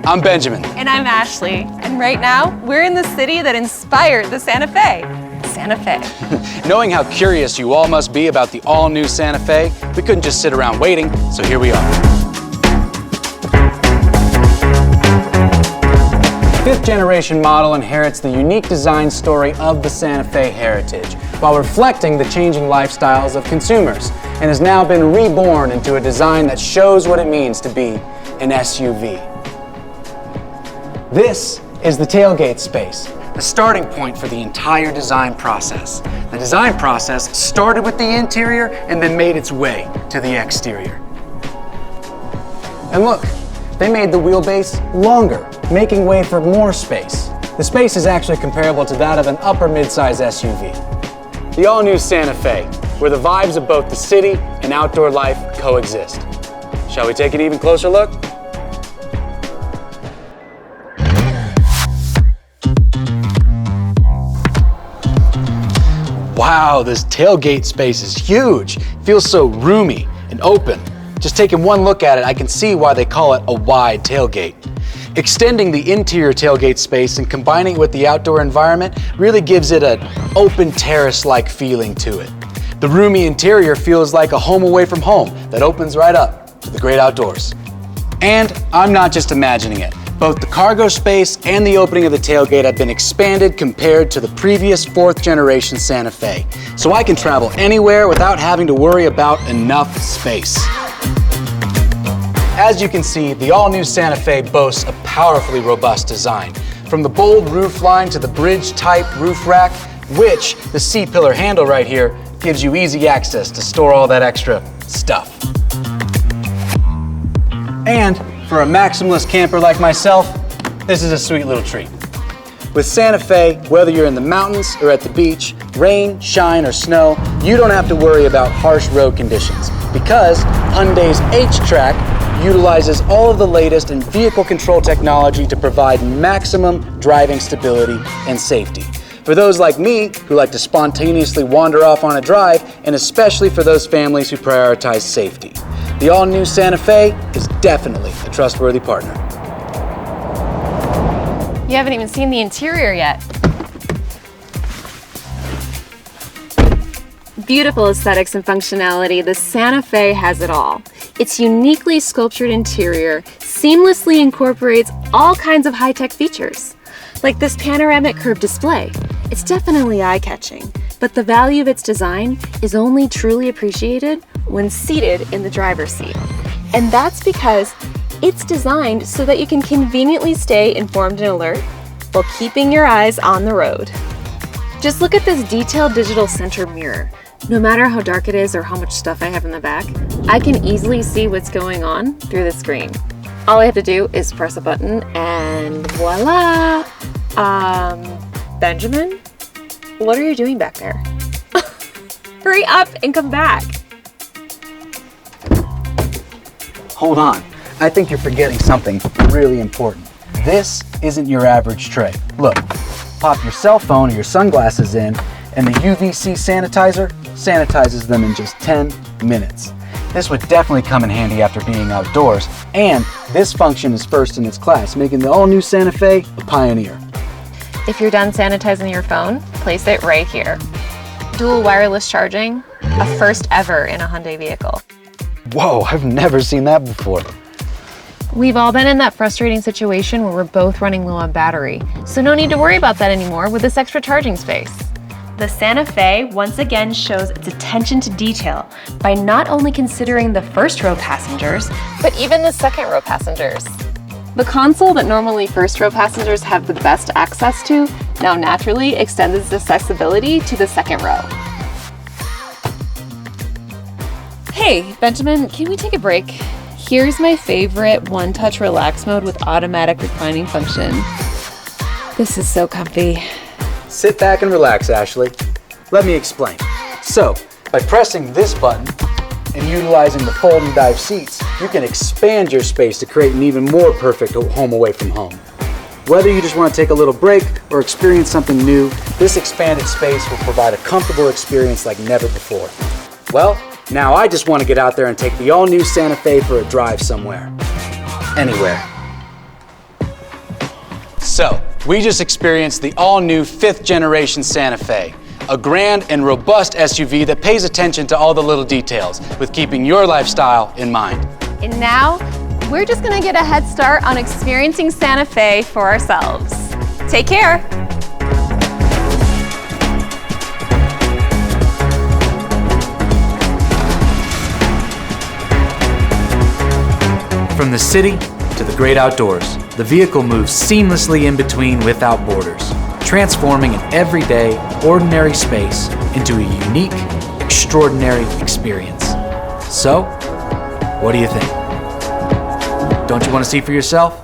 I'm Benjamin. And I'm Ashley. And right now, we're in the city that inspired the Santa Fe, Santa Fe. Knowing how curious you all must be about the all-new Santa Fe, we couldn't just sit around waiting, so here we are. The fifth-generation model inherits the unique design story of the Santa Fe heritage, while reflecting the changing lifestyles of consumers, and has now been reborn into a design that shows what it means to be an SUV. This is the tailgate space, the starting point for the entire design process. The design process started with the interior and then made its way to the exterior. And look, they made the wheelbase longer, making way for more space. The space is actually comparable to that of an upper mid-size SUV. The all-new Santa Fe, where the vibes of both the city and outdoor life coexist. Shall we take an even closer look? Wow, this tailgate space is huge. It feels so roomy and open. Just taking one look at it, I can see why they call it a wide tailgate. Extending the interior tailgate space and combining it with the outdoor environment really gives it an open terrace-like feeling to it. The roomy interior feels like a home away from home that opens right up to the great outdoors. And I'm not just imagining it. Both the cargo space and the opening of the tailgate have been expanded compared to the previous fourth-generation Santa Fe, so I can travel anywhere without having to worry about enough space. As you can see, the all-new Santa Fe boasts a powerfully robust design, from the bold roof line to the bridge-type roof rack, which the C-pillar handle right here gives you easy access to store all that extra stuff. And for a maximalist camper like myself, this is a sweet little treat. With Santa Fe, whether you're in the mountains or at the beach, rain, shine, or snow, you don't have to worry about harsh road conditions because Hyundai's HTRAC utilizes all of the latest in vehicle control technology to provide maximum driving stability and safety. For those like me who like to spontaneously wander off on a drive, and especially for those families who prioritize safety. The all-new Santa Fe is definitely a trustworthy partner. You haven't even seen the interior yet. Beautiful aesthetics and functionality, the Santa Fe has it all. Its uniquely sculptured interior seamlessly incorporates all kinds of high-tech features, like this panoramic curved display. It's definitely eye-catching, but the value of its design is only truly appreciated when seated in the driver's seat. And that's because it's designed so that you can conveniently stay informed and alert while keeping your eyes on the road. Just look at this detailed digital center mirror. No matter how dark it is or how much stuff I have in the back, I can easily see what's going on through the screen. All I have to do is press a button and voila! Benjamin? What are you doing back there? Hurry up and come back. Hold on, I think you're forgetting something really important. This isn't your average tray. Look, pop your cell phone or your sunglasses in, and the UVC sanitizer sanitizes them in just 10 minutes. This would definitely come in handy after being outdoors, and this function is first in its class, making the all-new Santa Fe a pioneer. If you're done sanitizing your phone, place it right here. Dual wireless charging, a first ever in a Hyundai vehicle. Whoa, I've never seen that before. We've all been in that frustrating situation where we're both running low on battery, so no need to worry about that anymore with this extra charging space. The Santa Fe once again shows its attention to detail by not only considering the first row passengers, but even the second row passengers. The console that normally first row passengers have the best access to now naturally extends its accessibility to the second row. Hey, Benjamin, can we take a break? Here's my favorite one-touch relax mode with automatic reclining function. This is so comfy. Sit back and relax, Ashley. Let me explain. So, by pressing this button and utilizing the fold and dive seats, you can expand your space to create an even more perfect home away from home. Whether you just want to take a little break or experience something new, this expanded space will provide a comfortable experience like never before. Well, now I just want to get out there and take the all-new Santa Fe for a drive somewhere. Anywhere. So, we just experienced the all-new 5th generation Santa Fe, a grand and robust SUV that pays attention to all the little details with keeping your lifestyle in mind. And now, we're just gonna get a head start on experiencing Santa Fe for ourselves. Take care. From the city to the great outdoors, the vehicle moves seamlessly in between without borders, transforming an everyday, ordinary space into a unique, extraordinary experience. So, what do you think? Don't you want to see for yourself?